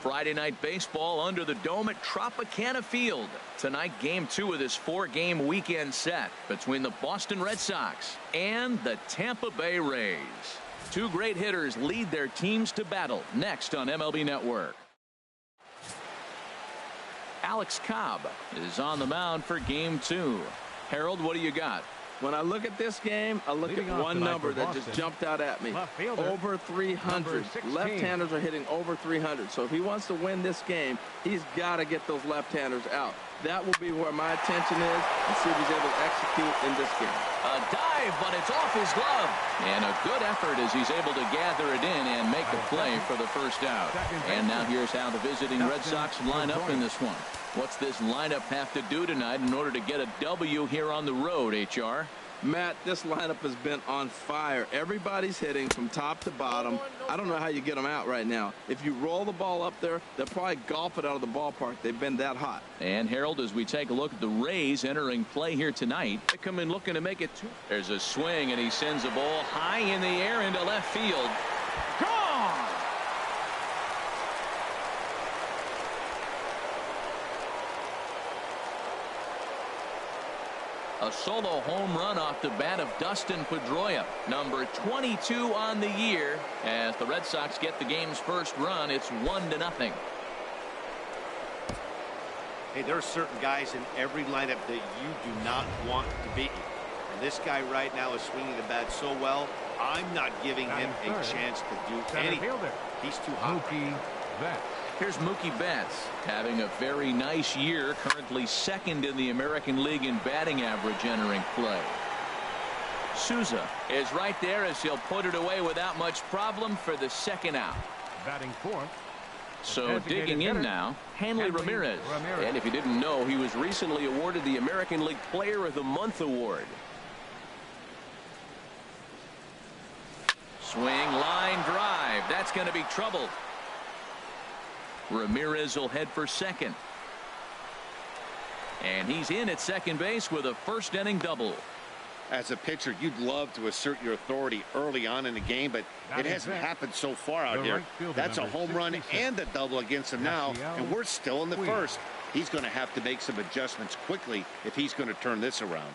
Friday night baseball under the dome at Tropicana Field. Tonight, game 2 of this 4-game weekend set between the Boston Red Sox and the Tampa Bay Rays. Two great hitters lead their teams to battle next on MLB Network. Alex Cobb is on the mound for game 2. Harold, what do you got? When I look at this game, I look at one number that just jumped out at me. Over 300. Left-handers are hitting over 300. So if he wants to win this game, he's got to get those left-handers out. That will be where my attention is, and see if he's able to execute in this game. A dive, but it's off his glove. And a good effort as he's able to gather it in and make the play for the first out. And now here's how the visiting Red Sox line up in this one. What's this lineup have to do tonight in order to get a W here on the road, HR? Matt, this lineup has been on fire. Everybody's hitting from top to bottom. I don't know how you get them out right now. If you roll the ball up there, they'll probably golf it out of the ballpark. They've been that hot. And Harold, as we take a look at the Rays entering play here tonight, they come in looking to make it 2. There's a swing, and he sends a ball high in the air into left field. Gone! A solo home run off the bat of Dustin Pedroia, number 22 on the year. As the Red Sox get the game's first run, it's 1-0. Hey, there are certain guys in every lineup that you do not want to beat. And this guy right now is swinging the bat so well, I'm not giving him a chance to do anything. He's too hot. Here's Mookie Betts having a very nice year, currently second in the American League in batting average entering play. Souza is right there as he'll put it away without much problem for the second out. Batting fourth. So digging in now, Hanley Ramirez. And if you didn't know, he was recently awarded the American League Player of the Month award. Swing, line drive. That's going to be trouble. Ramirez will head for second. And he's in at second base with a first-inning double. As a pitcher, you'd love to assert your authority early on in the game, but it hasn't happened so far out here. That's a home run and a double against him now, and we're still in the first. He's going to have to make some adjustments quickly if he's going to turn this around.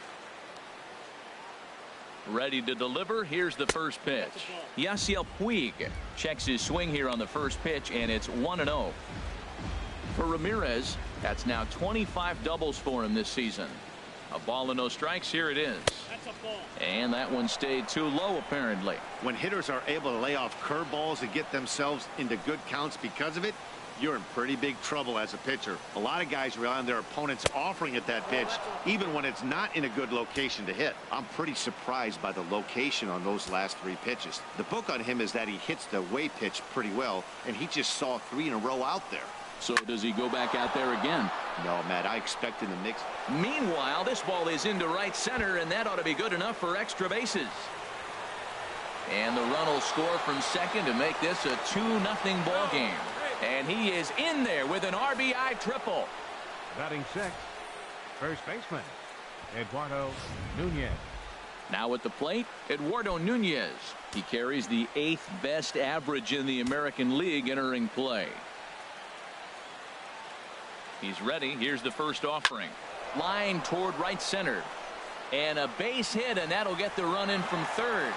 Ready to deliver. Here's the first pitch. Yasiel Puig checks his swing here on the first pitch, and it's 1-0. For Ramirez, that's now 25 doubles for him this season. A ball and no strikes. Here it is. And that one stayed too low, apparently. When hitters are able to lay off curveballs and get themselves into good counts because of it, you're in pretty big trouble as a pitcher. A lot of guys rely on their opponents offering at that pitch, even when it's not in a good location to hit. I'm pretty surprised by the location on those last 3 pitches. The book on him is that he hits the away pitch pretty well, and he just saw 3 in a row out there. So does he go back out there again? No, Matt, I expect in the mix. Meanwhile, this ball is into right center, and that ought to be good enough for extra bases. And the run will score from second to make this a 2-0 ball game. And he is in there with an RBI triple. Batting sixth, first baseman, Eduardo Nunez. Now at the plate, Eduardo Nunez. He carries the 8th best average in the American League entering play. He's ready. Here's the first offering. Line toward right center. And a base hit, and that'll get the run in from third.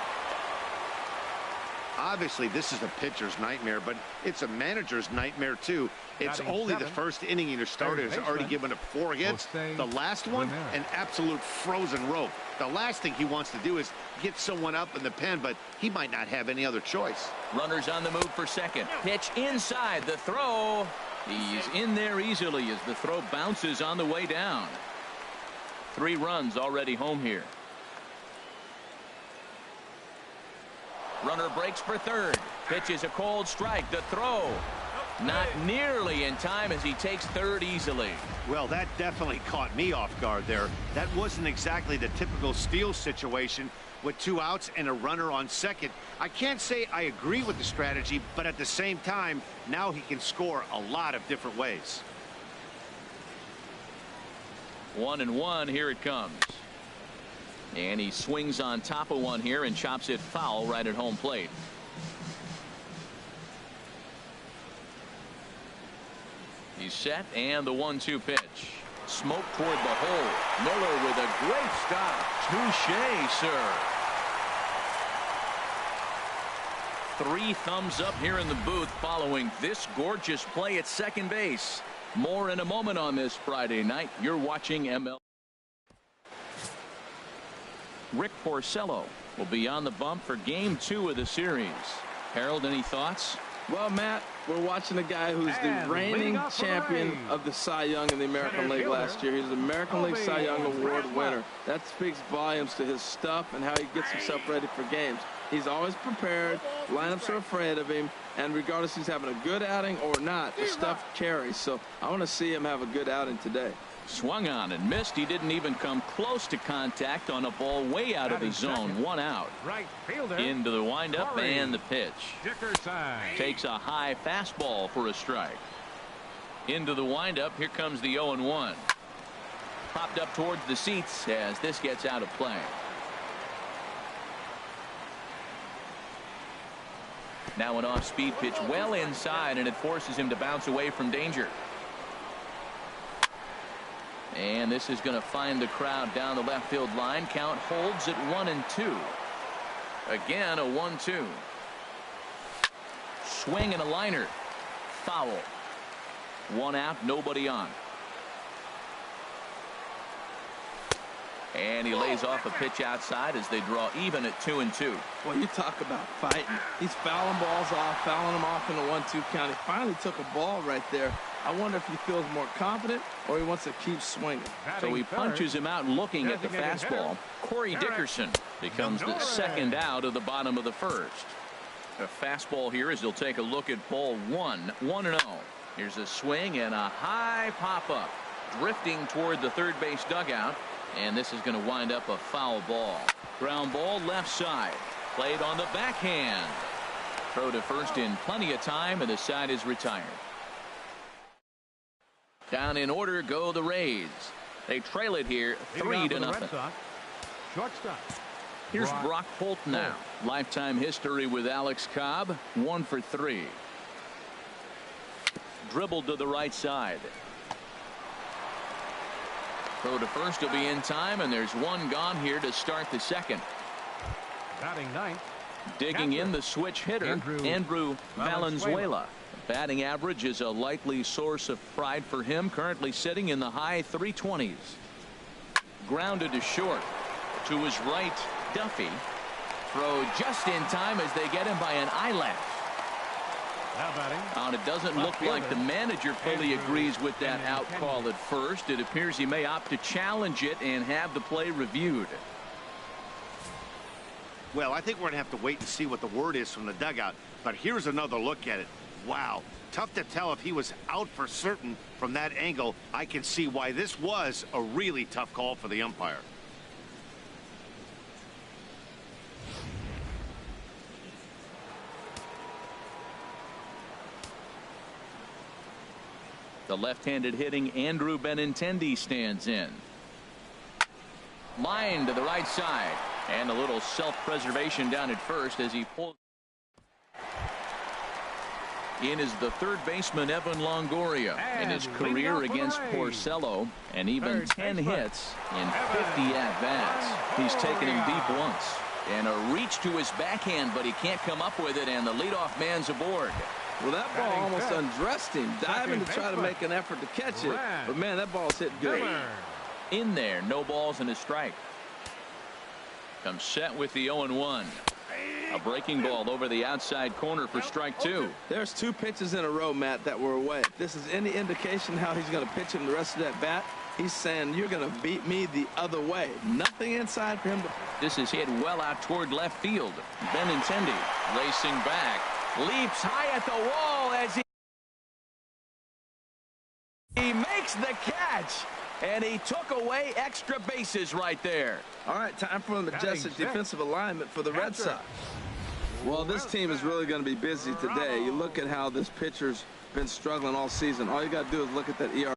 Obviously, this is a pitcher's nightmare, but it's a manager's nightmare, too. It's only the first inning your starter has already given up 4 hits. The last one, an absolute frozen rope. The last thing he wants to do is get someone up in the pen, but he might not have any other choice. Runners on the move for second. Pitch inside. The throw. He's in there easily as the throw bounces on the way down. 3 runs already home here. Runner breaks for third. Pitch is a cold strike. The throw not nearly in time as he takes third easily. Well, that definitely caught me off guard there. That wasn't exactly the typical steal situation with 2 outs and a runner on second. I can't say I agree with the strategy, but at the same time, now he can score a lot of different ways. 1-1. Here it comes. And he swings on top of one here and chops it foul right at home plate. He's set, and the 1-2 pitch. Smoke toward the hole. Miller with a great stop. Touche, sir. 3 thumbs up here in the booth following this gorgeous play at second base. More in a moment on this Friday night. You're watching MLB. Rick Porcello will be on the bump for game 2 of the series. Harold, any thoughts? Well, Matt, we're watching a guy who's the reigning champion of the Cy Young in the American League last year. He's the American League Cy Young Award winner. That speaks volumes to his stuff and how he gets himself ready for games. He's always prepared. Lineups are afraid of him. And regardless he's having a good outing or not, the stuff carries. So I want to see him have a good outing today. Swung on and missed. He didn't even come close to contact on a ball way out of the zone. 1 out. Right fielder. Into the windup and the pitch. Dickerson takes a high fastball for a strike. Into the windup. Here comes the 0-1. Popped up towards the seats as this gets out of play. Now an off-speed pitch well inside, and it forces him to bounce away from danger. And this is going to find the crowd down the left field line. Count holds at 1-2. Again, a 1-2. Swing and a liner. Foul. 1 out, nobody on. And he lays off a pitch outside as they draw even at 2-2. Well, you talk about fighting. He's fouling balls off, fouling them off in the 1-2 count. He finally took a ball right there. I wonder if he feels more confident or he wants to keep swinging. So he punches him out looking at the fastball. Corey Dickerson becomes the second out of the bottom of the first. A fastball here as he'll take a look at ball 1. 1-0. Here's a swing and a high pop-up. Drifting toward the third base dugout. And this is going to wind up a foul ball. Ground ball left side. Played on the backhand. Throw to first in plenty of time, and the side is retired. Down in order go the Rays. They trail it here 3-0. Shortstop. Here's Brock Holt now. Lifetime history with Alex Cobb. 1 for 3. Dribbled to the right side. Throw to first will be in time, and there's 1 gone here to start the second. Batting ninth. Digging in the switch hitter, Andrew Valenzuela. Batting average is a likely source of pride for him, currently sitting in the high 320s. Grounded to short. To his right, Duffy. Throw just in time as they get him by an eyelash. And it doesn't look like the manager fully agrees with that out call at first. It appears he may opt to challenge it and have the play reviewed. Well, I think we're going to have to wait and see what the word is from the dugout. But here's another look at it. Wow. Tough to tell if he was out for certain from that angle. I can see why this was a really tough call for the umpire. The left-handed hitting Andrew Benintendi stands in. Line to the right side. And a little self-preservation down at first as he pulls. In is the third baseman Evan Longoria in his career against Porcello, and even 10 hits in 50 at-bats. He's taken him deep once. And a reach to his backhand, but he can't come up with it, and the leadoff man's aboard. Well, that ball almost undressed him, diving to try to make an effort to catch it. But, man, that ball's hit good. In there, no balls and a strike. Comes set with the 0-1. A breaking ball over the outside corner for strike 2. There's 2 pitches in a row, Matt, that were away. If this is any indication how he's going to pitch him the rest of that bat, he's saying you're going to beat me the other way. Nothing inside for him to. This is hit well out toward left field. Benintendi racing back. Leaps high at the wall as he makes the catch. And he took away extra bases right there. All right, time for the majestic defensive alignment for the Red Sox. Well, this team is really going to be busy today. You look at how this pitcher's been struggling all season. All you got to do is look at that ERA.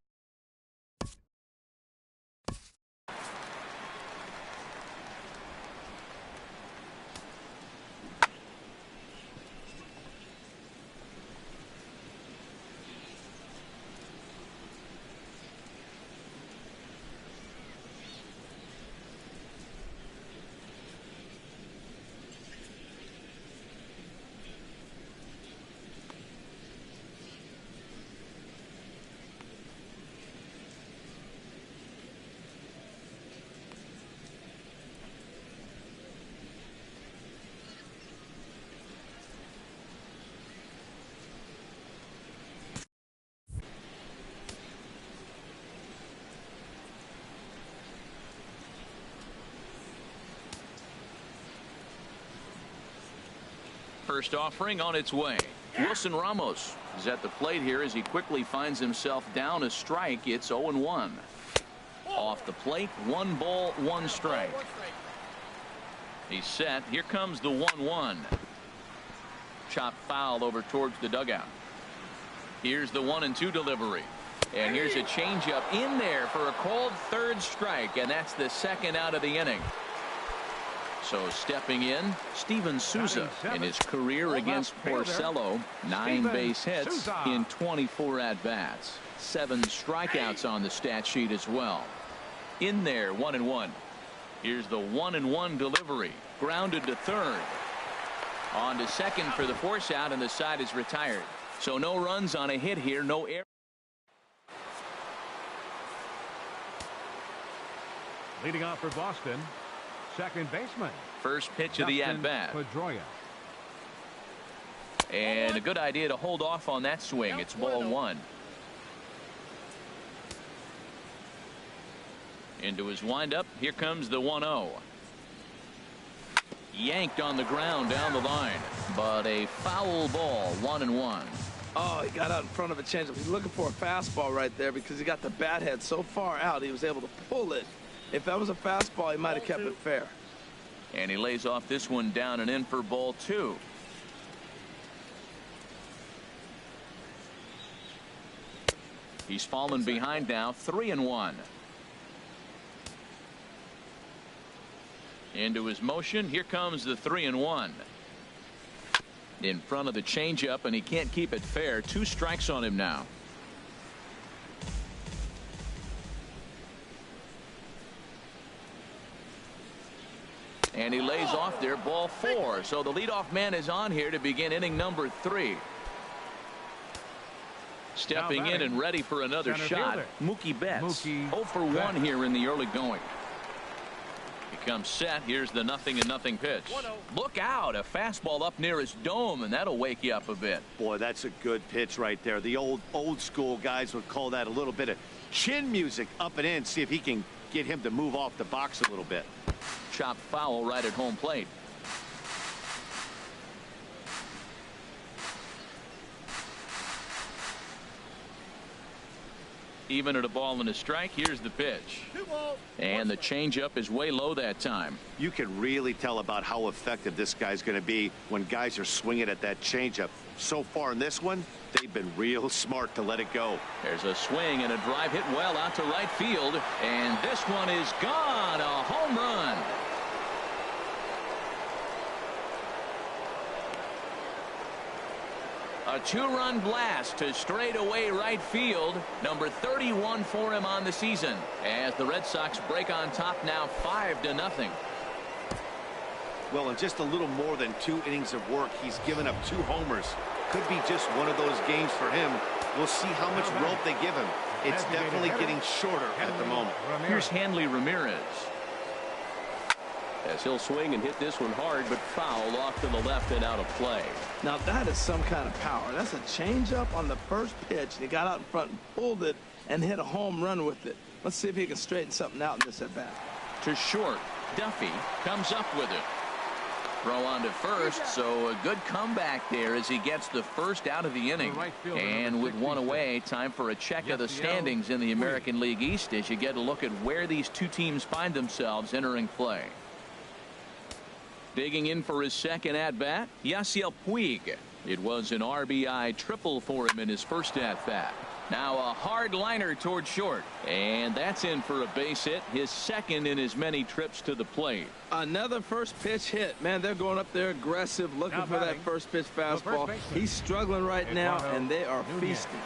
First offering on its way. Wilson Ramos is at the plate here as he quickly finds himself down a strike. It's 0-1. Off the plate, 1 ball, 1 strike. He's set. Here comes the 1-1. Chop foul over towards the dugout. Here's the 1-2 delivery. And here's a changeup in there for a called third strike, and that's the second out of the inning. So stepping in, Steven Souza in his career against Porcello. 9 base hits in 24 at-bats. 7 strikeouts on the stat sheet as well. In there, 1-1. Here's the 1-1 delivery. Grounded to third. On to second for the force out, and the side is retired. So no runs on a hit here, no error. Leading off for Boston, second baseman. First pitch of the at-bat. And a good idea to hold off on that swing. It's ball 1. Into his windup. Here comes the 1-0. Yanked on the ground down the line, but a foul ball. 1-1. Oh, he got out in front of a changeup. He's looking for a fastball right there because he got the bat head so far out he was able to pull it. If that was a fastball, he might have kept it fair. And he lays off this one down and in for ball 2. He's fallen behind now. 3-1. Into his motion. Here comes the 3-1. In front of the changeup, and he can't keep it fair. 2 strikes on him now. And he lays off there, ball 4. So the leadoff man is on here to begin inning number 3. Stepping in and ready for another shot, Mookie Betts. 0 for 1 here in the early going. He comes set. Here's the 0-0 pitch. Look out, a fastball up near his dome, and that'll wake you up a bit. Boy, that's a good pitch right there. The old school guys would call that a little bit of chin music up and in. See if he can get him to move off the box a little bit. Chop foul right at home plate. Even at a ball and a strike. Here's the pitch, and the changeup is way low that time. You can really tell about how effective this guy's going to be when guys are swinging at that changeup. So far in this one, they've been real smart to let it go. There's a swing and a drive hit well out to right field, and this one is gone. A home run. A 2-run blast to straightaway right field. Number 31 for him on the season, as the Red Sox break on top now 5-0. Well, in just a little more than 2 innings of work, he's given up 2 homers. Could be just one of those games for him. We'll see how much rope they give him. It's definitely getting shorter at the moment. Here's Hanley Ramirez, as he'll swing and hit this one hard, but foul off to the left and out of play. Now that is some kind of power. That's a changeup on the first pitch. He got out in front and pulled it and hit a home run with it. Let's see if he can straighten something out in this at bat. To short, Duffy comes up with it. Throw on to first, so a good comeback there as he gets the first out of the inning. And with 1 away, time for a check of the standings in the American League East as you get a look at where these 2 teams find themselves entering play. Digging in for his second at-bat, Yasiel Puig. It was an RBI triple for him in his first at-bat. Now a hard liner toward short, and that's in for a base hit, his second in as many trips to the plate. Another first pitch hit. Man, they're going up there aggressive, looking for that first pitch fastball. He's struggling right now, and they are feasting.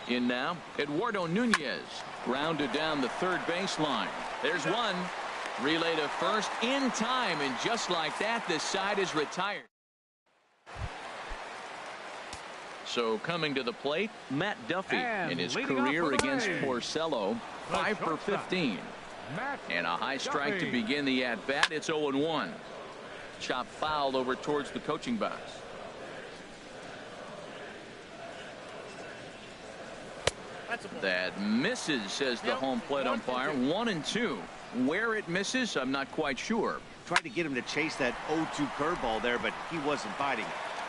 In now, Eduardo Nunez, grounded down the third baseline. There's one. Relay to first in time, and just like that, the side is retired. So coming to the plate, Matt Duffy in his career against Porcello, 5 for 15. And a high strike to begin the at-bat. It's 0-1. Chop foul over towards the coaching box. That misses, says the home plate umpire. 1-2. Where it misses, I'm not quite sure. Tried to get him to chase that 0-2 curveball there, but he wasn't biting.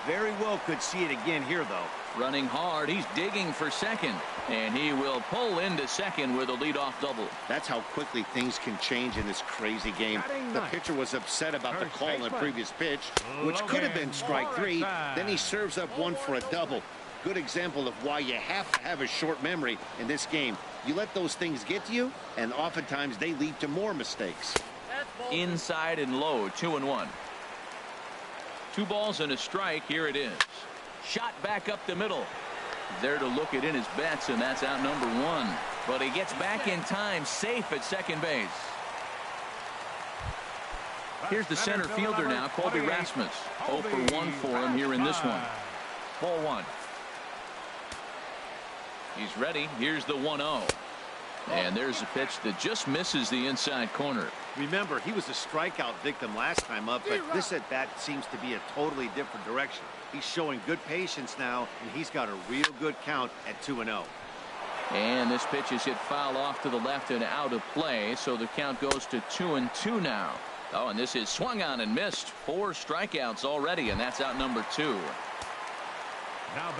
Very well could see it again here, though. Running hard, he's digging for second, and he will pull into second with a leadoff double. That's how quickly things can change in this crazy game. The pitcher was upset about the call on the previous pitch, which could have been strike 3. Then he serves up one for a double. Good example of why you have to have a short memory in this game. You let those things get to you, and oftentimes they lead to more mistakes. Inside and low, 2-1. 2 balls and a strike. Here it is. Shot back up the middle. There to look it in his bets, and that's out number 1. But he gets back in time, safe at second base. Here's the center fielder now, Colby Rasmus. 0 for 1 for him here in this one. Ball 1. He's ready. Here's the 1-0. And there's a pitch that just misses the inside corner. Remember, he was a strikeout victim last time up, but this at bat seems to be a totally different direction. He's showing good patience now, and he's got a real good count at 2-0. And this pitch is hit foul off to the left and out of play, so the count goes to 2-2 now. Oh, and this is swung on and missed. 4 strikeouts already, and that's out number 2.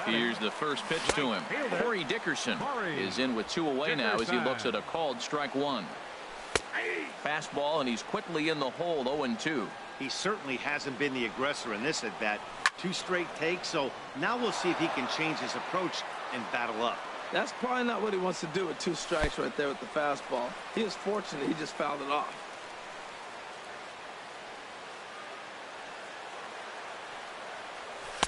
Here's the first pitch to him. Corey Dickerson is in with 2 away now as he looks at a called strike 1. Fastball, and he's quickly in the hole. 0-2. He certainly hasn't been the aggressor in this at bat. 2 straight takes, so now we'll see if he can change his approach and battle up. That's probably not what he wants to do with 2 strikes right there with the fastball. He was fortunate he just fouled it off.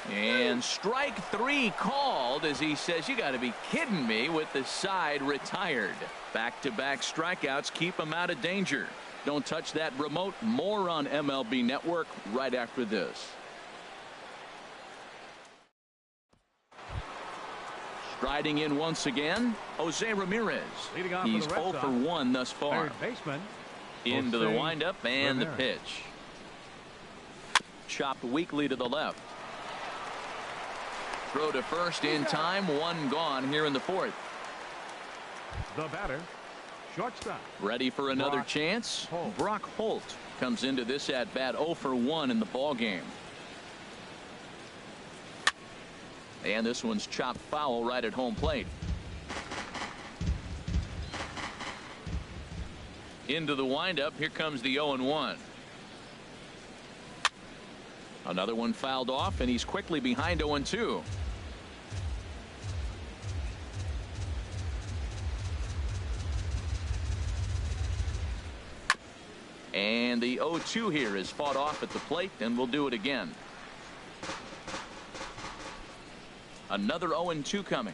And strike 3 called as he says, you got to be kidding me, with the side retired. Back-to-back strikeouts keep him out of danger. Don't touch that remote. More on MLB Network right after this. Striding in once again, Jose Ramirez. He's 0 for 1 thus far. Into the windup and the pitch. Chopped weakly to the left. Throw to first in time. 1 gone here in the 4th. The batter, shortstop. Ready for another chance. Brock Holt comes into this at bat 0 for 1 in the ball game. And this one's chopped foul right at home plate. Into the windup. Here comes the 0-1. Another one fouled off, and he's quickly behind 0-2. And the 0-2 here is fought off at the plate, and we'll do it again. Another 0-2 coming.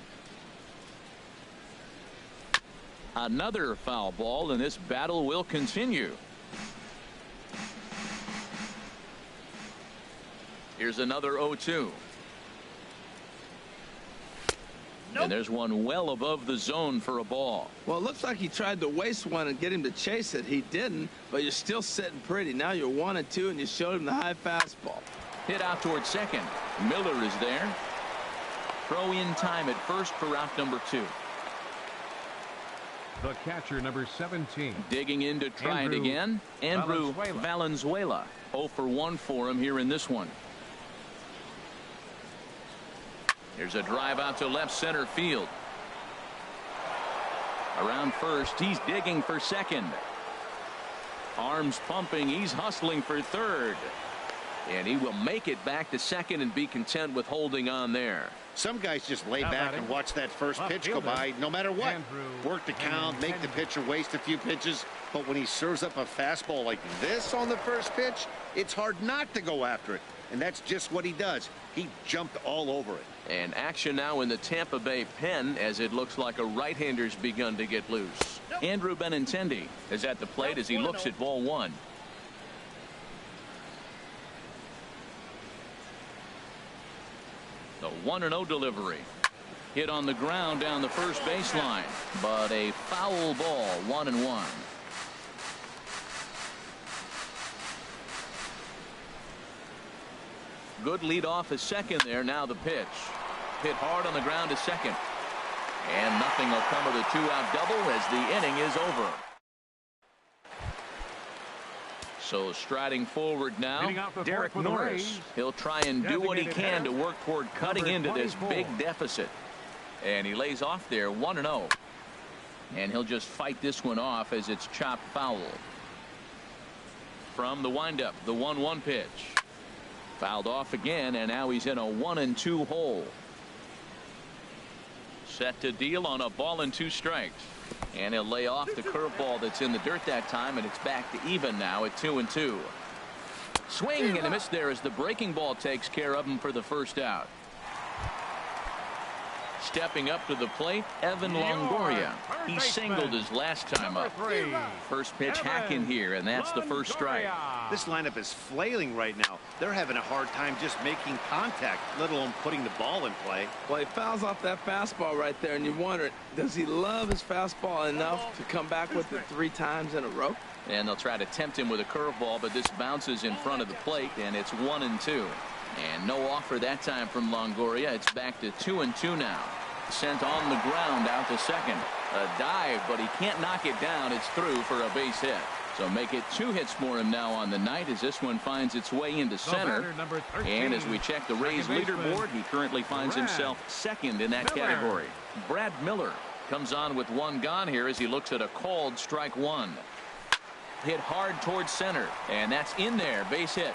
Another foul ball, and this battle will continue. Here's another 0-2. And there's one well above the zone for a ball. Well, it looks like he tried to waste one and get him to chase it. He didn't, but you're still sitting pretty. Now you're 1-2, and you showed him the high fastball. Hit out toward second. Miller is there. Throw in time at first for out number 2. The catcher, number 17. Digging in to try it again. Andrew Valenzuela. 0 for 1 for him here in this one. Here's a drive out to left center field. Around first, he's digging for second. Arms pumping, he's hustling for third. And he will make it back to second and be content with holding on there. Some guys just lay back and watch that first pitch go by no matter what. Work the count, make the pitcher waste a few pitches. But when he serves up a fastball like this on the first pitch, it's hard not to go after it. And that's just what he does. He jumped all over it. And action now in the Tampa Bay pen as it looks like a right-hander's begun to get loose. Andrew Benintendi is at the plate as he looks at ball 1. The 1-0 delivery. Hit on the ground down the first baseline, but a foul ball. 1-1. Good lead off a second there. Now the pitch. Hit hard on the ground to second. And nothing will come of the 2-out double as the inning is over. So striding forward now, Derek Norris. He'll try and do what he can to work toward cutting into this big deficit. And he lays off there 1-0. And he'll just fight this one off as it's chopped foul. From the windup, the 1-1 pitch. Fouled off again, and now he's in a 1-2 hole. Set to deal on a ball and 2 strikes. And he'll lay off the curveball that's in the dirt that time, and it's back to even now at 2-2. Swing and a miss there as the breaking ball takes care of him for the first out. Stepping up to the plate, Evan Longoria. He singled his last time up. First pitch hack in here, and that's the first strike. This lineup is flailing right now. They're having a hard time just making contact, let alone putting the ball in play. Well, he fouls off that fastball right there, and you wonder, does he love his fastball enough to come back with it 3 times in a row? And they'll try to tempt him with a curveball, but this bounces in front of the plate, and it's 1-2. And no offer that time from Longoria. It's back to 2-2 now. Sent on the ground out to second. A dive, but he can't knock it down. It's through for a base hit. So make it 2 hits for him now on the night as this one finds its way into center. And as we check the Rays leaderboard, he currently finds himself second in that category. Brad Miller comes on with 1 gone here as he looks at a called strike 1. Hit hard towards center, and that's in there. Base hit.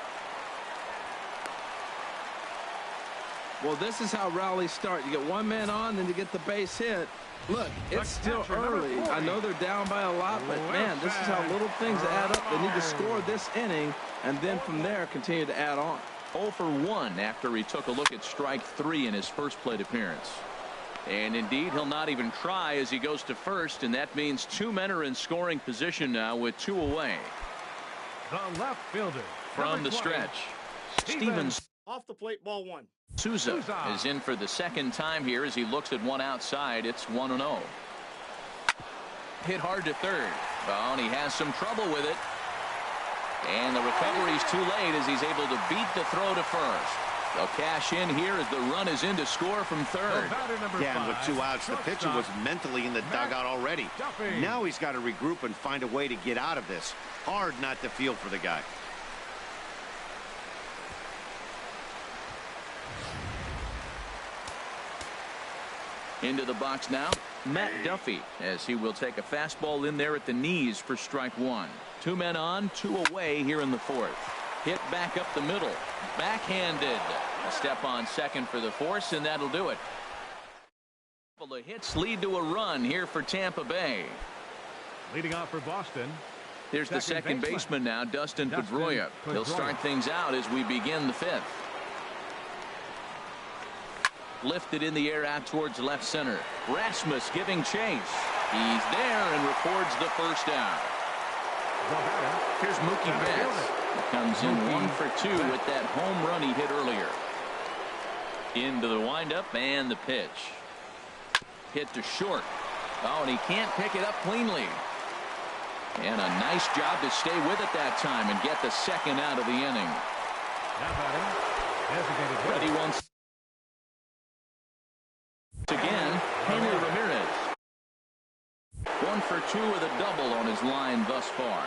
Well, this is how rallies start. You get 1 man on, then you get the base hit. Look, it's still early. I know they're down by a lot, but man, this is how little things add up. They need to score this inning, and then from there continue to add on. 0 for 1 after he took a look at strike 3 in his first plate appearance. And indeed, he'll not even try as he goes to first, and that means 2 men are in scoring position now with 2 away. The left fielder From the stretch, Stevens. Off the plate, ball 1. Souza is in for the second time here as he looks at one outside. It's 1-0. Hit hard to third. Oh, and he has some trouble with it. And the recovery's too late as he's able to beat the throw to first. They'll cash in here as the run is in to score from third. Yeah, and with 2 outs, the pitcher was mentally in the dugout already. Now he's got to regroup and find a way to get out of this. Hard not to feel for the guy. Into the box now, Matt Duffy, as he will take a fastball in there at the knees for strike 1. 2 men on, 2 away here in the 4th. Hit back up the middle, backhanded. A step on second for the force, and that'll do it. The hits lead to a run here for Tampa Bay. Leading off for Boston. Here's the second baseman now, Dustin Pedroia. He'll start things out as we begin the 5th. Lifted in the air out towards left center. Rasmus giving chase. He's there and records the first out. Here's Mookie Betts. Comes in 1 for 2 with that home run he hit earlier. Into the windup and the pitch. Hit to short. Oh, and he can't pick it up cleanly. And a nice job to stay with it that time and get the second out of the inning. Ready once again, Henry Ramirez. 1 for 2 with a double on his line thus far.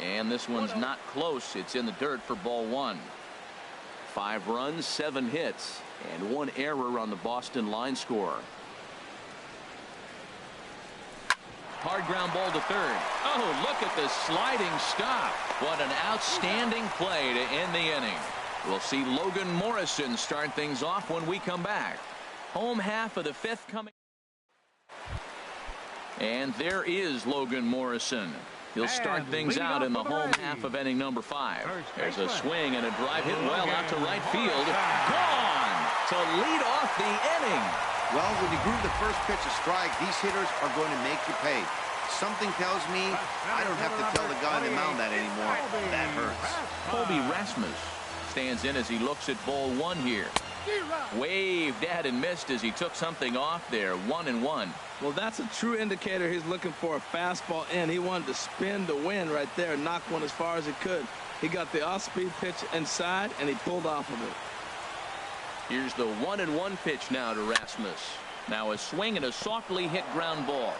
And this one's not close. It's in the dirt for ball 1. 5 runs, 7 hits, and 1 error on the Boston line score. Hard ground ball to third. Oh, look at the sliding stop. What an outstanding play to end the inning. We'll see Logan Morrison start things off when we come back. Home half of the 5th coming. And there is Logan Morrison. He'll start things out in the home half of inning number 5. There's a swing and a drive hit well out to right field. Gone to lead off the inning. Well, when you groove the first pitch a strike, these hitters are going to make you pay. Something tells me I don't have to tell the guy on the mound that anymore. That hurts. Colby Rasmus stands in as he looks at ball 1 here. Waved at and missed as he took something off there. 1-1. Well, that's a true indicator. He's looking for a fastball in. He wanted to spin the wind right there and knock one as far as he could. He got the off-speed pitch inside, and he pulled off of it. Here's the 1-1 pitch now to Rasmus. Now a swing and a softly hit ground ball.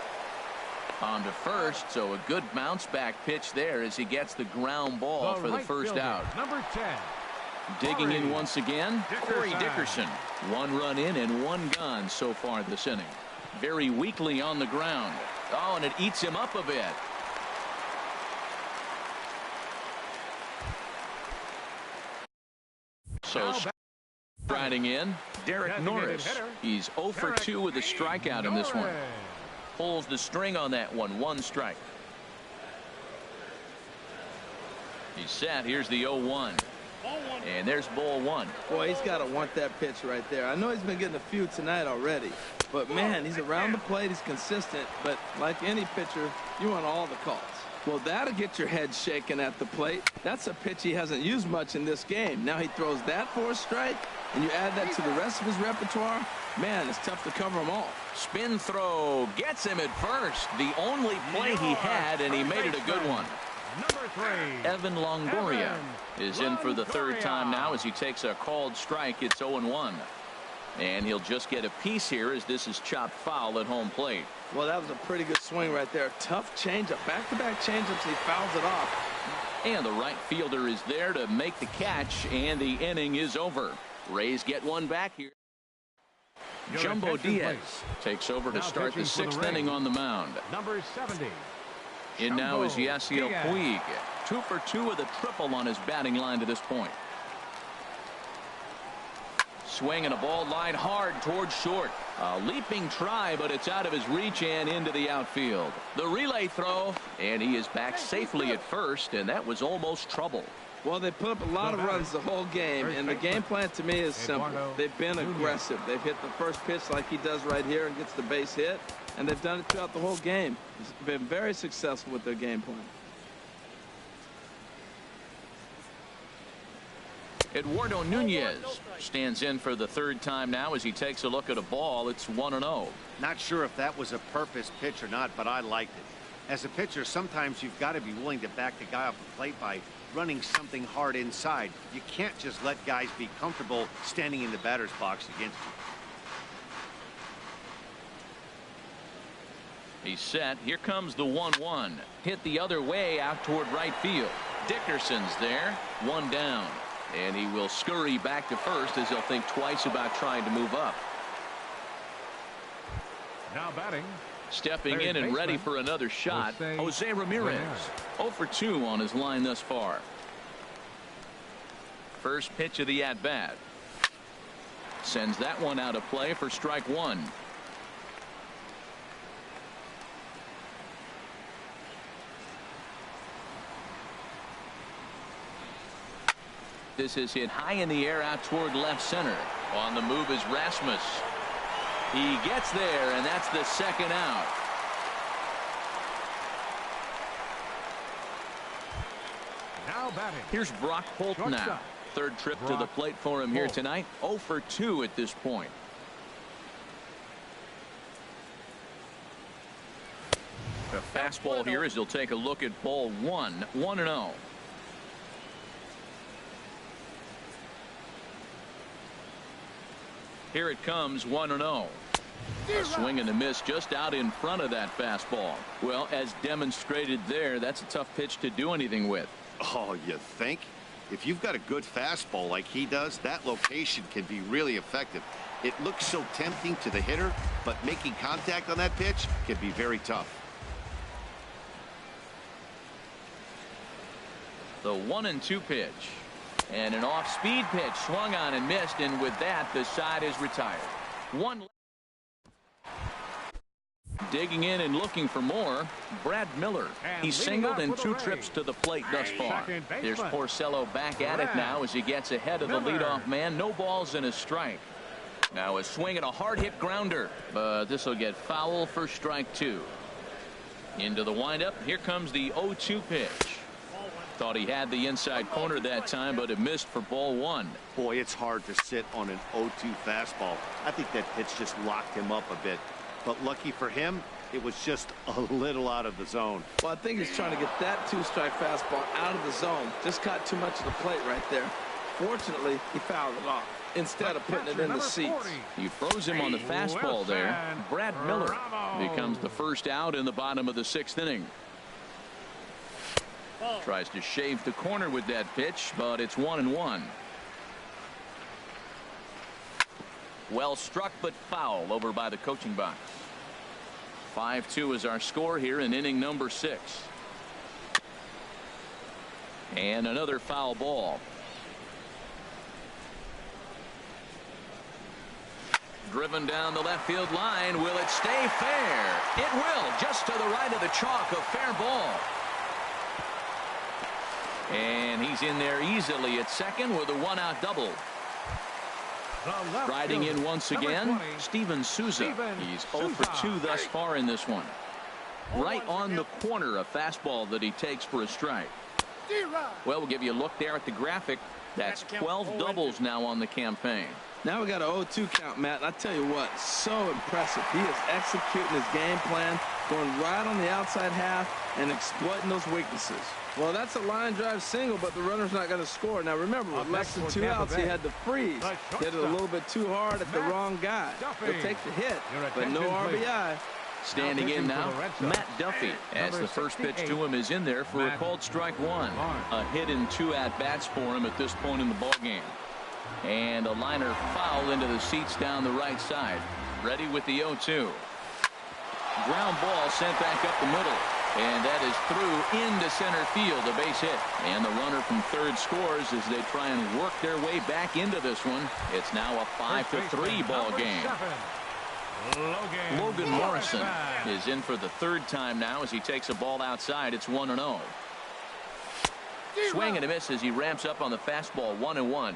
On to first, so a good bounce back pitch there as he gets the ground ball for the first out. Number 10. Digging in once again, Corey Dickerson. 1 run in and 1 gone so far this inning. Very weakly on the ground. Oh, and it eats him up a bit. So striding in, Derek Norris. He's 0 for 2 with a strikeout in this one. Pulls the string on that one. 1 strike. He's set. Here's the 0-1. And there's ball 1. Boy, he's got to want that pitch right there. I know he's been getting a few tonight already. But, man, he's around the plate. He's consistent. But like any pitcher, you want all the calls. Well, that'll get your head shaken at the plate. That's a pitch he hasn't used much in this game. Now he throws that for a strike, and you add that to the rest of his repertoire. Man, it's tough to cover them all. Spin throw gets him at first. The only play he had, and he made it a good one. Number 3. Evan Longoria is in for the 3rd time now as he takes a called strike. It's 0-1. And he'll just get a piece here as this is chopped foul at home plate. Well, that was a pretty good swing right there. Tough changeup. Back-to-back changeups. He fouls it off. And the right fielder is there to make the catch, and the inning is over. Rays get one back here. Jumbo Diaz takes over to start the 6th inning on the mound. Number 70. In now is Yasiel Puig. 2 for 2 with a triple on his batting line to this point. Swing and a ball line hard towards short. A leaping try, but it's out of his reach and into the outfield. The relay throw, and he is back safely at first, and that was almost trouble. Well, they put up a lot of runs the whole game, and the game plan to me is simple. They've been aggressive. They've hit the first pitch like he does right here and gets the base hit, and they've done it throughout the whole game. It's been very successful with their game plan. Eduardo Nunez stands in for the 3rd time now as he takes a look at a ball. It's 1-0. Not sure if that was a purpose pitch or not, but I liked it. As a pitcher, sometimes you've got to be willing to back the guy off the plate by running something hard inside. You can't just let guys be comfortable standing in the batter's box against you. He's set. Here comes the 1-1. Hit the other way out toward right field. Dickerson's there. 1 down. And he will scurry back to first as he'll think twice about trying to move up. Now batting. Stepping in and ready for another shot, Jose Ramirez. 0 for 2 on his line thus far. First pitch of the at-bat. Sends that one out of play for strike 1. This is hit high in the air out toward left center. On the move is Rasmus. He gets there, and that's the 2nd out. Now batting. Here's Brock Holt now. 3rd trip to the plate for him here tonight. 0 for 2 at this point. A fastball here as he'll take a look at ball 1. 1-0. Here it comes. 1-0. A swing and a miss just out in front of that fastball. Well, as demonstrated there, that's a tough pitch to do anything with. Oh, you think? If you've got a good fastball like he does, that location can be really effective. It looks so tempting to the hitter, but making contact on that pitch can be very tough. The 1-2 pitch. And an off-speed pitch swung on and missed, and with that the side is retired. Digging in and looking for more, Brad Miller. He's singled in 2 trips to the plate thus far. There's Porcello back at it now as he gets ahead of the leadoff man. No balls and a strike. Now a swing and a hard hit grounder, but this will get foul for strike 2. Into the windup. Here comes the 0-2 pitch. Thought he had the inside corner that time, but it missed for ball 1. Boy, it's hard to sit on an 0-2 fastball. I think that pitch just locked him up a bit. But lucky for him, it was just a little out of the zone. Well, I think he's trying to get that 2-strike fastball out of the zone. Just caught too much of the plate right there. Unfortunately, he fouled it off instead of putting it in the seats. He froze him on the fastball there. Brad Miller becomes the first out in the bottom of the 6th inning. Tries to shave the corner with that pitch, but it's 1-1. Well struck, but foul over by the coaching box. 5-2 is our score here in inning number 6. And another foul ball. Driven down the left field line. Will it stay fair? It will, just to the right of the chalk, a fair ball. And he's in there easily at second with a 1-out double. Riding in once again, Steven Souza. He's 0 for 2 thus far in this one. Right on the corner, a fastball that he takes for a strike. Well, we'll give you a look there at the graphic. That's 12 doubles now on the campaign. Now we got an 0-2 count, Matt. I tell you what, so impressive. He is executing his game plan, going right on the outside half and exploiting those weaknesses. Well, that's a line drive single, but the runner's not going to score. Now remember, with less than 2 outs, he had to freeze. Hit it a little bit too hard at the wrong guy. He'll take the hit, but no RBI. Standing in now, Matt Duffy, as the first pitch to him is in there for a called strike 1. A hit in 2 at-bats for him at this point in the ballgame. And a liner foul into the seats down the right side. Ready with the 0-2. Ground ball sent back up the middle. And that is through into center field, a base hit. And the runner from third scores as they try and work their way back into this one. It's now a 5-3 ball game. Logan Morrison is in for the 3rd time now as he takes a ball outside. It's 1-0. Swing and a miss as he ramps up on the fastball. 1-1.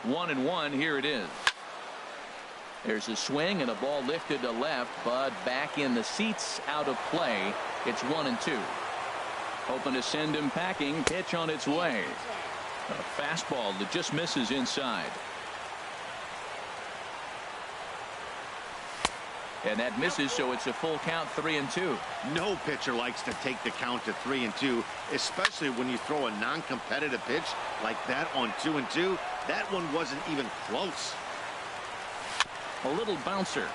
1-1. Here it is. There's a swing and a ball lifted to left, but back in the seats, out of play. It's 1-2. Hoping to send him packing. Pitch on its way. A fastball that just misses inside. And that misses, so it's a full count, 3-2. No pitcher likes to take the count to 3-2, especially when you throw a non-competitive pitch like that on 2-2. That one wasn't even close. A little bouncer.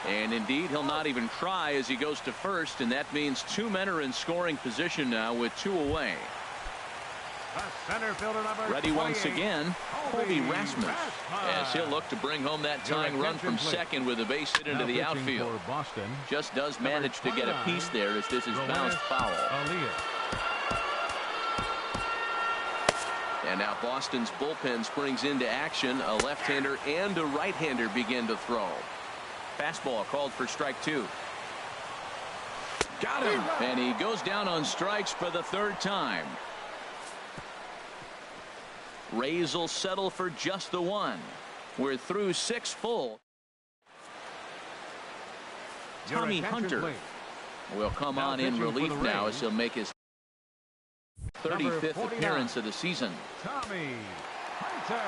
And indeed, he'll not even try as he goes to first, and that means 2 men are in scoring position now with 2 away. Ready once again, Colby Rasmus, as he'll look to bring home that tying run from second with a base hit into the outfield. Just does manage to get a piece there as this is bounced foul. And now Boston's bullpen springs into action. A left-hander and a right-hander begin to throw. Fastball called for strike 2. Got him. And he goes down on strikes for the 3rd time. Rays will settle for just the 1. We're through 6 full. Tommy Hunter will come on in relief now as he'll make his 35th appearance of the season. Tommy Hunter.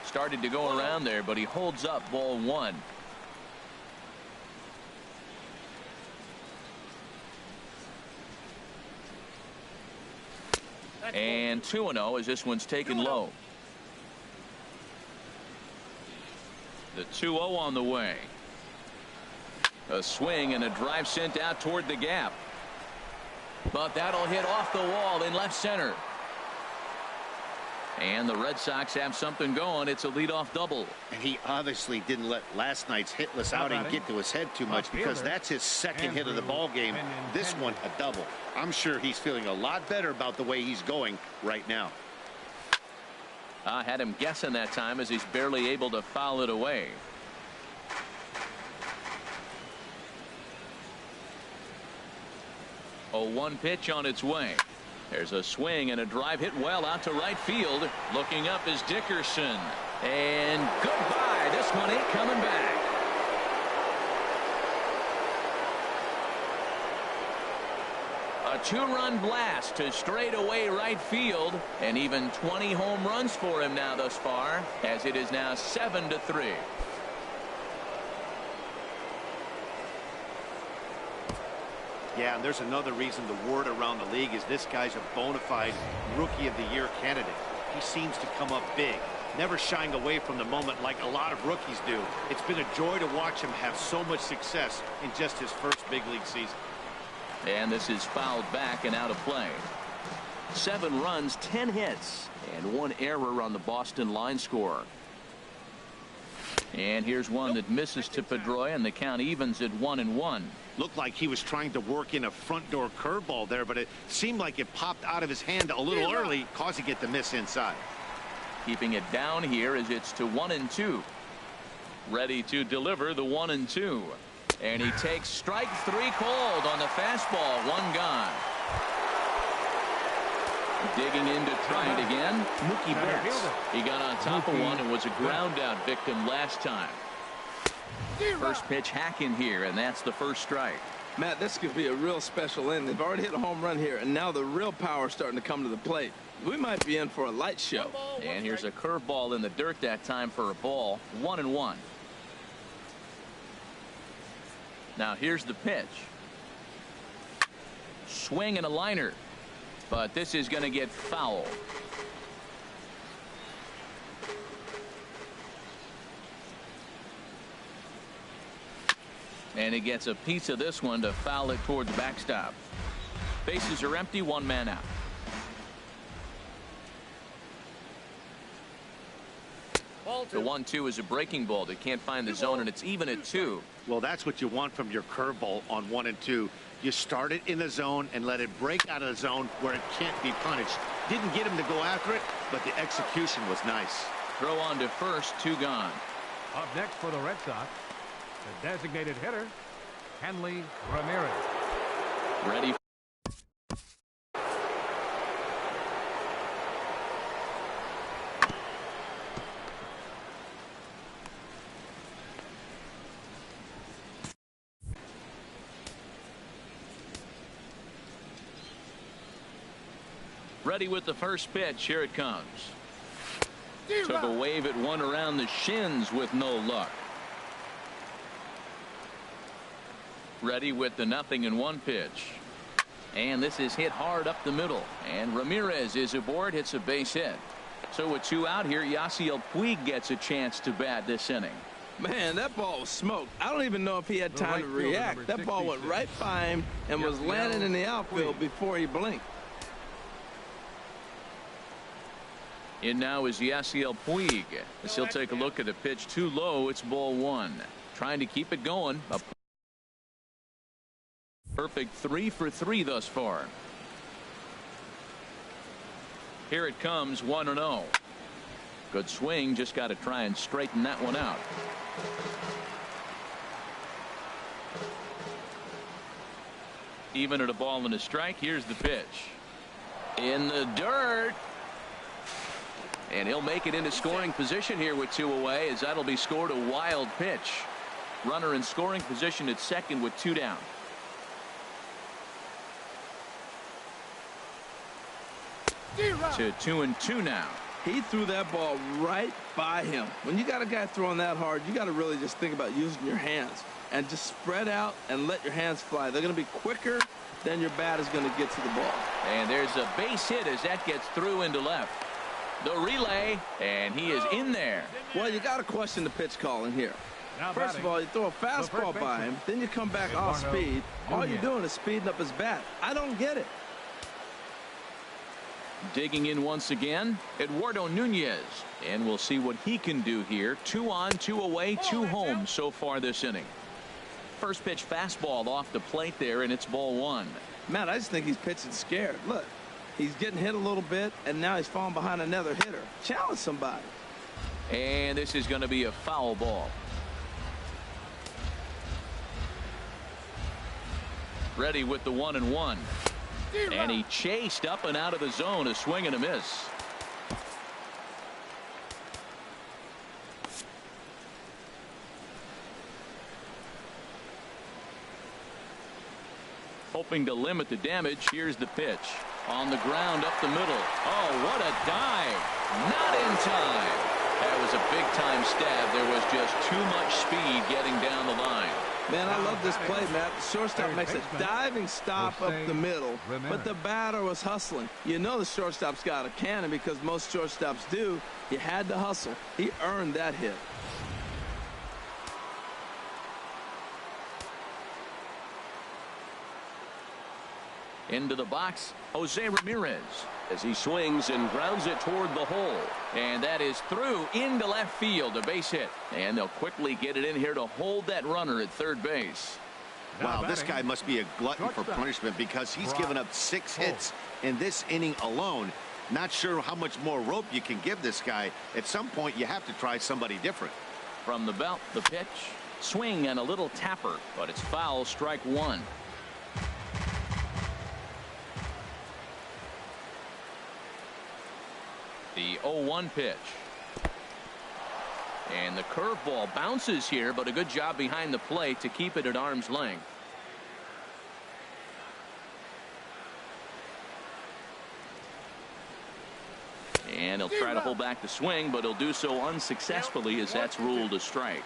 Started to go around there, but he holds up ball 1. And 2-0 as this one's taken low. The 2-0 on the way. A swing and a drive sent out toward the gap. But that'll hit off the wall in left center. And the Red Sox have something going. It's a leadoff double. And he obviously didn't let last night's hitless outing get to his head too much, because that's his 2nd hit of the ball game. This one a double. I'm sure he's feeling a lot better about the way he's going right now. I had him guessing that time as he's barely able to foul it away. A 1 pitch on its way. There's a swing and a drive hit well out to right field. Looking up is Dickerson. And goodbye. This one ain't coming back. A 2-run blast to straightaway right field. And even 20 home runs for him now thus far, as it is now 7-3. Yeah, and there's another reason the word around the league is this guy's a bona fide Rookie of the Year candidate. He seems to come up big, never shying away from the moment like a lot of rookies do. It's been a joy to watch him have so much success in just his first big league season. And this is fouled back and out of play. 7 runs, 10 hits, and 1 error on the Boston line score. And here's one that misses to Pedroia, and the count evens at 1-1. Looked like he was trying to work in a front door curveball there, but it seemed like it popped out of his hand a little early, causing it to miss inside. Keeping it down here as it's to 1-2. Ready to deliver the 1-2. And he takes strike 3 called on the fastball. 1 gone. Digging in to try it again, Mookie Betts. He got on top of one and was a ground out victim last time. First pitch hacking here, and that's the first strike. Matt, this could be a real special inning. They've already hit a home run here, and now the real power is starting to come to the plate. We might be in for a light show. And here's a curveball in the dirt that time for a ball. 1-1. Now here's the pitch. Swing and a liner. But this is going to get foul. And he gets a piece of this one to foul it towards the backstop. Bases are empty, 1 man out. The 1-2 is a breaking ball that can't find the zone, and it's even at 2. Well, that's what you want from your curveball on 1 and 2. You start it in the zone and let it break out of the zone where it can't be punished. Didn't get him to go after it, but the execution was nice. Throw on to first, 2 gone. Up next for the Red Sox, the designated hitter, Hanley Ramirez. Ready. Ready with the first pitch. Here it comes. Took a wave at one around the shins with no luck. Ready with the 0-1 pitch. And this is hit hard up the middle. And Ramirez is aboard, hits a base hit. So with 2 out here, Yasiel Puig gets a chance to bat this inning. Man, that ball was smoked. I don't even know if he had time to react. That ball went right by him and was landing in the outfield before he blinked. In now is Yasiel Puig. As he'll take a look at the pitch too low. It's ball 1. Trying to keep it going. A perfect 3 for 3 thus far. Here it comes, 1-0. Good swing. Just got to try and straighten that one out. Even at a ball and a strike. Here's the pitch. In the dirt. And he'll make it into scoring position here with 2 away, as that'll be scored. A wild pitch. Runner in scoring position at second with 2 down. To 2-2 now. He threw that ball right by him. When you got a guy throwing that hard, you got to really just think about using your hands and just spread out and let your hands fly. They're going to be quicker than your bat is going to get to the ball. And there's a base hit as that gets through into left. The relay, and he is in there. Well, you got to question the pitch calling here. First of all, you throw a fastball by him, then you come back off speed. All you're doing is speeding up his bat. I don't get it. Digging in once again, Eduardo Nunez. And we'll see what he can do here. 2 on, 2 away, 2 home so far this inning. First pitch fastball off the plate there, and it's ball 1. Man, I just think he's pitching scared. Look. He's getting hit a little bit, and now he's falling behind another hitter. Challenge somebody. And this is going to be a foul ball. Ready with the 1-1. And he chased up and out of the zone. A swing and a miss. Hoping to limit the damage. Here's the pitch. On the ground up the middle. Oh, what a dive. Not in time. That was a big time stab. There was just too much speed getting down the line. Man, I love this play, Matt. The shortstop makes a diving stop up the middle, but the batter was hustling. You know the shortstop's got a cannon because most shortstops do. He had to hustle. He earned that hit. Into the box, Jose Ramirez, as he swings and grounds it toward the hole. And that is through into left field, a base hit. And they'll quickly get it in here to hold that runner at third base. Wow, this guy must be a glutton for punishment because he's given up 6 hits in this inning alone. Not sure how much more rope you can give this guy. At some point, you have to try somebody different. From the belt, the pitch, swing and a little tapper, but it's foul, strike 1. The 0-1 pitch. And the curveball bounces here, but a good job behind the plate to keep it at arm's length. And he'll try to hold back the swing, but he'll do so unsuccessfully as that's ruled a strike.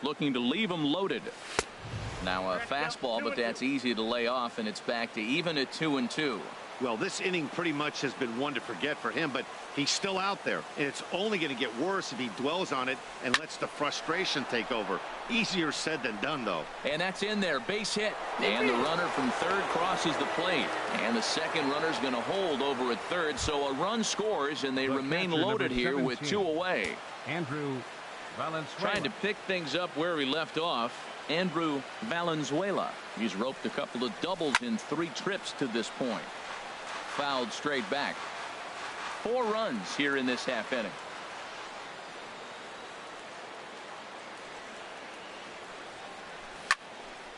Looking to leave him loaded. Now a fastball, but that's easy to lay off, and it's back to even at 2-2. Well, this inning pretty much has been one to forget for him, but he's still out there, and it's only going to get worse if he dwells on it and lets the frustration take over. Easier said than done, though. And that's in there, base hit, and the runner from third crosses the plate, and the second runner's going to hold over at third, so a run scores, and they remain loaded here with 2 away. Andrew Valenzuela. Trying to pick things up where he left off. Andrew Valenzuela. He's roped a couple of doubles in 3 trips to this point. Fouled straight back. 4 runs here in this half inning.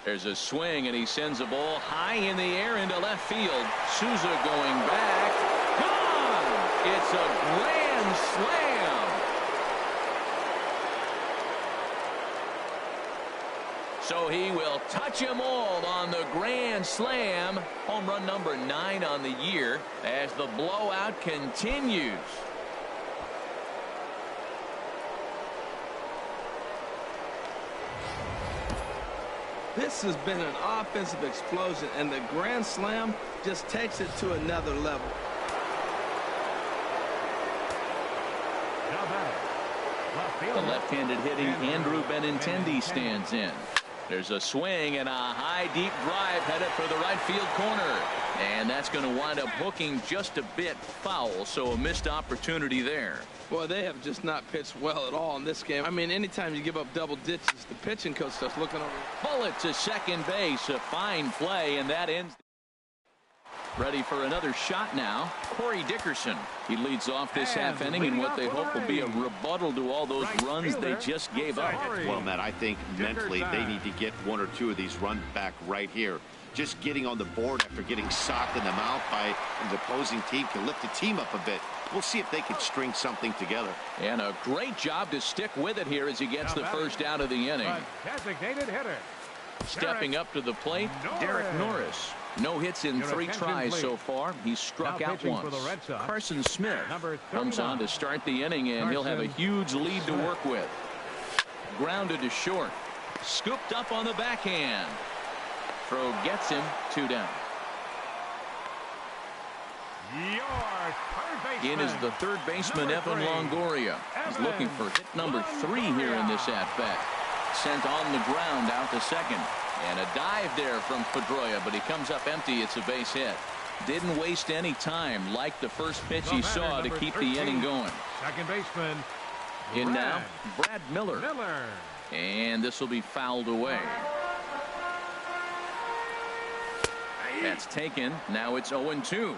There's a swing, and he sends a ball high in the air into left field. Souza going back. Gone! It's a grand slam. So he will touch them all on the grand slam. Home run number 9 on the year as the blowout continues. This has been an offensive explosion, and the grand slam just takes it to another level. The left-handed hitting Andrew Benintendi stands in. There's a swing and a high deep drive headed for the right field corner, and that's going to wind up hooking just a bit foul, so a missed opportunity there. Boy, they have just not pitched well at all in this game. I mean, anytime you give up double ditches, the pitching coach starts looking over. Bullet to second base, a fine play, and that ends. Ready for another shot now. Corey Dickerson. He leads off this half inning in what they hope will be a rebuttal to all those runs they just gave up. Well, Matt, I think mentally they need to get 1 or 2 of these runs back right here. Just getting on the board after getting socked in the mouth by an opposing team can lift the team up a bit. We'll see if they can string something together. And a great job to stick with it here as he gets the first out of the inning. Designated hitter. Stepping up to the plate, Derek Norris. No hits in 3 tries so far. He's struck out once. Carson Smith comes on to start the inning, and he'll have a huge lead to work with. Grounded to short. Scooped up on the backhand. Throw gets him, 2 down. In is the third baseman, Evan Longoria. He's looking for hit number 3 here in this at-bat. Sent on the ground out to second. And a dive there from Pedroia, but he comes up empty. It's a base hit. Didn't waste any time like the first pitch he saw to keep the inning going. Second baseman. In now, Brad Miller. And this will be fouled away. That's taken. Now it's 0-2.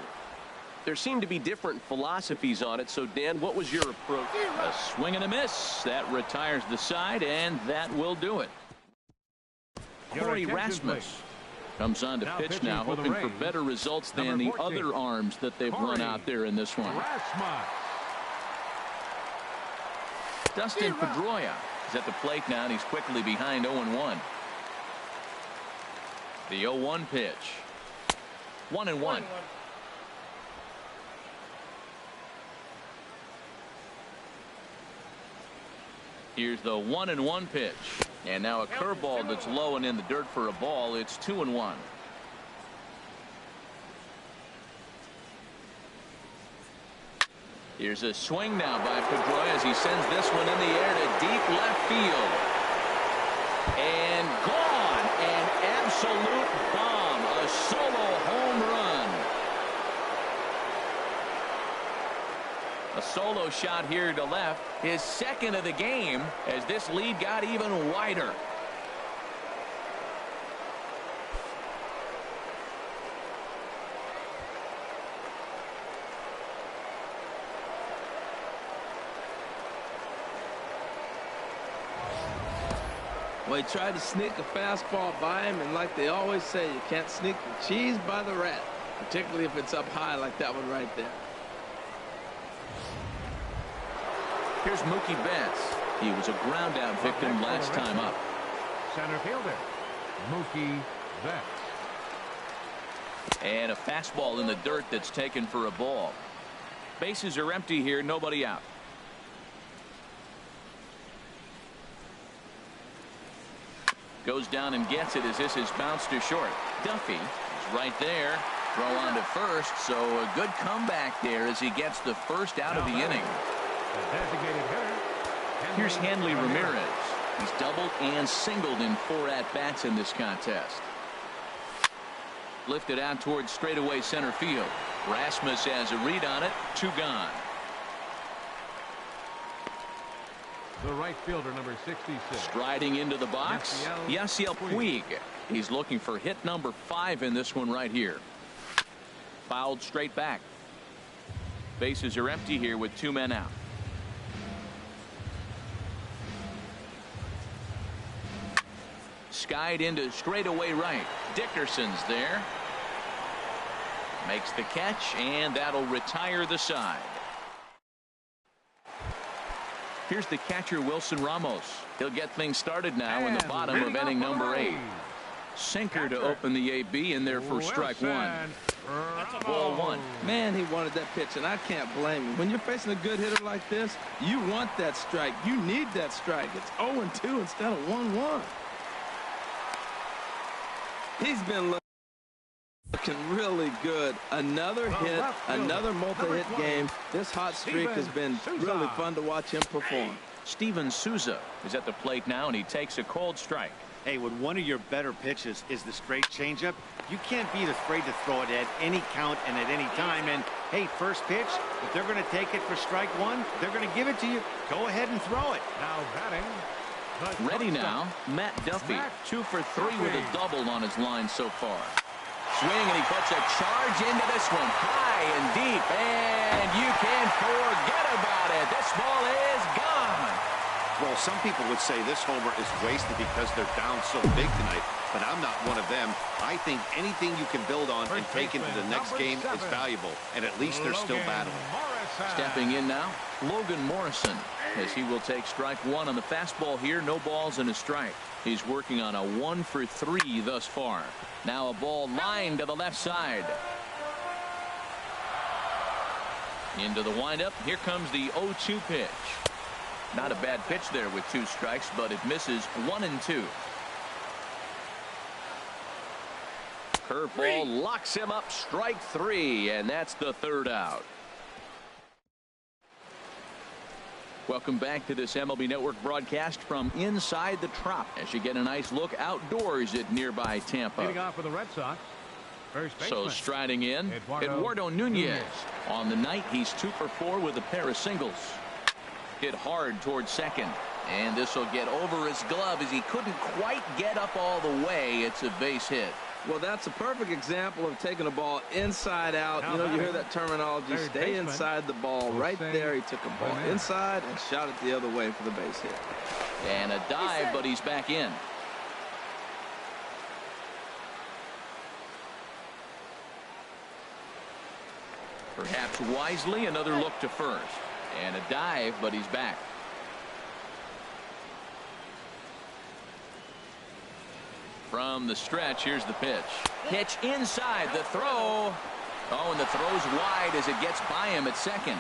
There seem to be different philosophies on it. So, Dan, what was your approach? A swing and a miss. That retires the side, and that will do it. Corey Rasmus comes on to pitch now, hoping for better results than the other arms that they've run out there in this one. Dustin Pedroia is at the plate now, and he's quickly behind 0-1. The 0-1 pitch. 1-1. Here's the 1-1 pitch. And now a curveball that's low and in the dirt for a ball. It's 2-1. Here's a swing now by Pedroia as he sends this one in the air to deep left field. And gone. An absolute bomb. A solo home run. A solo shot here to left. His second of the game as this lead got even wider. Well, he tried to sneak a fastball by him, and like they always say, you can't sneak the cheese by the rat, particularly if it's up high like that one right there. Here's Mookie Betts. He was a ground-out victim last time up. Center fielder, Mookie Betts. And a fastball in the dirt that's taken for a ball. Bases are empty here, nobody out. Goes down and gets it as this is bounced to short. Duffy is right there. Throw on to first, so a good comeback there as he gets the first out of the inning. Here's Hanley Ramirez. He's doubled and singled in 4 at-bats in this contest. Lifted out towards straightaway center field. Rasmus has a read on it. 2 gone. The right fielder, number 66. Striding into the box, Yasiel Puig. He's looking for hit number 5 in this one right here. Fouled straight back. Bases are empty here with 2 men out. Skied into straightaway right. Dickerson's there. Makes the catch, and that'll retire the side. Here's the catcher, Wilson Ramos. He'll get things started now in the bottom of inning number 8. Sinker to open the AB in there for strike 1. Ball 1. Man, he wanted that pitch, and I can't blame him. When you're facing a good hitter like this, you want that strike. You need that strike. It's 0-2 instead of 1-1. He's been looking really good. Another hit, another multi-hit game. This hot streak has been really fun to watch him perform. Steven Souza is at the plate now, and he takes a cold strike. Hey, when one of your better pitches is the straight changeup, you can't be afraid to throw it at any count and at any time. And hey, first pitch, if they're going to take it for strike 1, they're going to give it to you. Go ahead and throw it. Now batting. Ready now, Matt Duffy. 2 for 3 with a double on his line so far. Swing, and he puts a charge into this one, high and deep, and you can forget about it. This ball is gone. Well, some people would say this homer is wasted because they're down so big tonight, but I'm not one of them. I think anything you can build on and take into the next game is valuable, and at least they're still battling. Stepping in now, Logan Morrison, as he will take strike 1 on the fastball here. No balls and a strike. He's working on a 1 for 3 thus far. Now a ball lined to the left side. Into the windup. Here comes the 0-2 pitch. Not a bad pitch there with 2 strikes, but it misses 1-2. Curveball locks him up. Strike 3, and that's the 3rd out. Welcome back to this MLB Network broadcast from inside the Trop as you get a nice look outdoors at nearby Tampa. Leading off for the Red Sox, first baseman. So striding in, Eduardo Nunez. On the night, he's 2 for 4 with a pair of singles. Hit hard towards second, and this will get over his glove as he couldn't quite get up all the way. It's a base hit. Well, that's a perfect example of taking a ball inside out. You know, you hear that terminology, stay inside the ball. Right there, he took a ball inside and shot it the other way for the base hit. And a dive, but he's back in. Perhaps wisely, another look to first. And a dive, but he's back. From the stretch, here's the pitch. Pitch inside, the throw. Oh, and the throw's wide as it gets by him at second.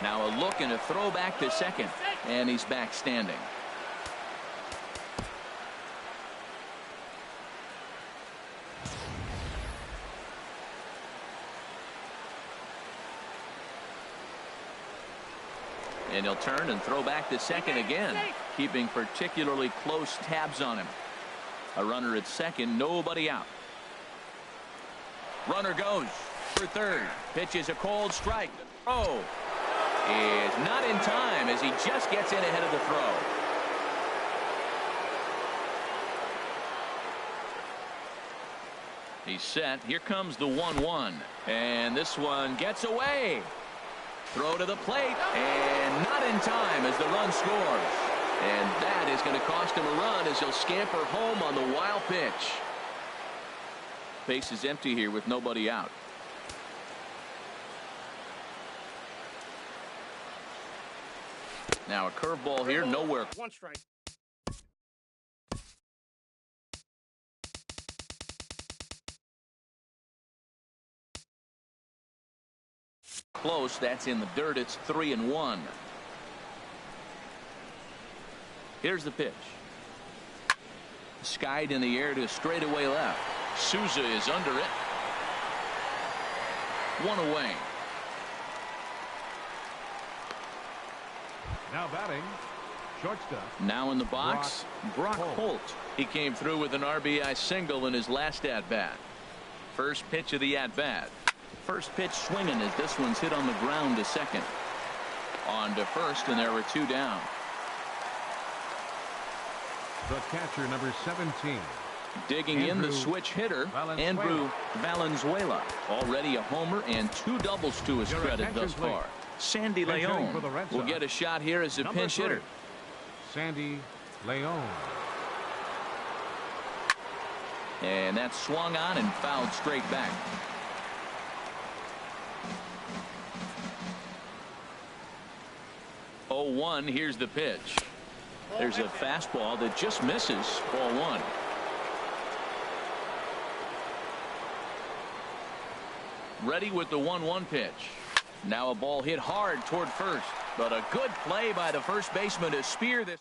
Now a look and a throw back to second, and he's back standing. And he'll turn and throw back to second again, keeping particularly close tabs on him. A runner at second, nobody out. Runner goes for third. Pitch is a cold strike. The throw is not in time as he just gets in ahead of the throw. He's set. Here comes the 1-1. And this one gets away. Throw to the plate, and not in time as the run scores. And that is going to cost him a run as he'll scamper home on the wild pitch. Base is empty here with nobody out. Now a curveball here, nowhere. One strike. Close. That's in the dirt. It's 3-1. Here's the pitch. Skied in the air to straightaway left. Souza is under it. One away. Now batting, shortstop. Now in the box, Brock Holt. He came through with an RBI single in his last at-bat. First pitch of the at-bat. First pitch swinging as this one's hit on the ground to second. On to first, and there were two down. The catcher, number 17. Digging in the switch hitter, Andrew Valenzuela. Already a homer and 2 doubles to his credit thus far. Sandy Leon will get a shot here as a pinch hitter. Sandy Leon. And that's swung on and fouled straight back. Oh, 1. Here's the pitch. There's a fastball that just misses. Ball 1. Ready with the 1-1 pitch. Now a ball hit hard toward first, but a good play by the first baseman to spear this.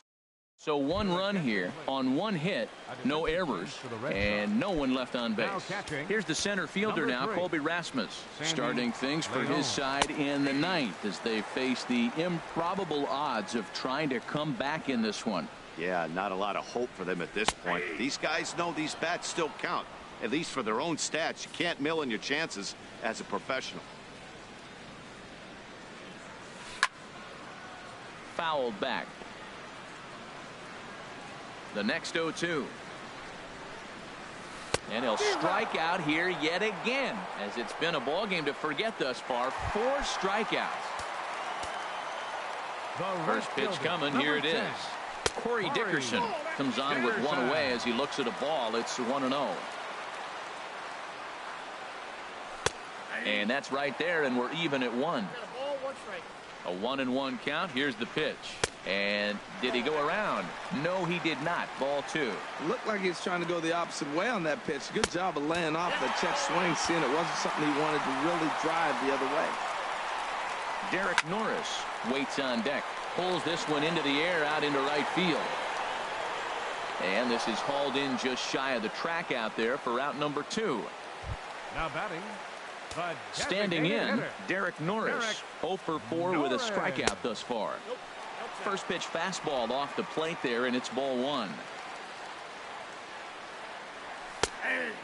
So 1 run here on 1 hit, no errors, and no one left on base. Here's the center fielder now, Colby Rasmus, starting things for his side in the 9th as they face the improbable odds of trying to come back in this one. Yeah, not a lot of hope for them at this point. These guys know these bats still count, at least for their own stats. You can't mill in your chances as a professional. Fouled back. The next 0-2. And he'll strike out here yet again, as it's been a ball game to forget thus far. 4 strikeouts. First pitch coming. Here it is. Corey Dickerson comes on with 1 away as he looks at a ball. It's 1-0. And that's right there, and we're even at 1. A 1-1 count. Here's the pitch. And did he go around? No, he did not. Ball 2. Looked like he was trying to go the opposite way on that pitch. Good job of laying off the check swing, seeing it wasn't something he wanted to really drive the other way. Derek Norris waits on deck. Pulls this one into the air out into right field. And this is hauled in just shy of the track out there for out number 2. Now batting. Standing in, Derek Norris. 0 for 4 with a strikeout thus far. First pitch fastball off the plate there, and it's ball 1.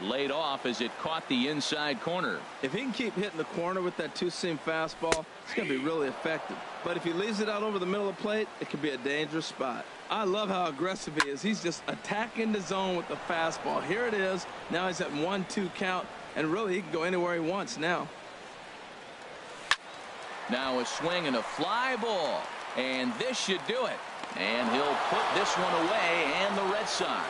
Laid off as it caught the inside corner. If he can keep hitting the corner with that 2-seam fastball, it's going to be really effective. But if he leaves it out over the middle of the plate, it could be a dangerous spot. I love how aggressive he is. He's just attacking the zone with the fastball. Here it is. Now he's at 1-2 count, and really he can go anywhere he wants now. Now a swing and a fly ball. And this should do it. And he'll put this one away, and the Red Sox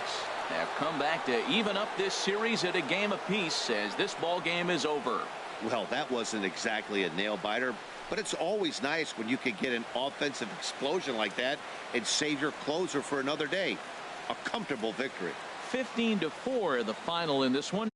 have come back to even up this series at a game apiece as this ball game is over. Well, that wasn't exactly a nail-biter, but it's always nice when you can get an offensive explosion like that and save your closer for another day. A comfortable victory. 15-4 the final in this one.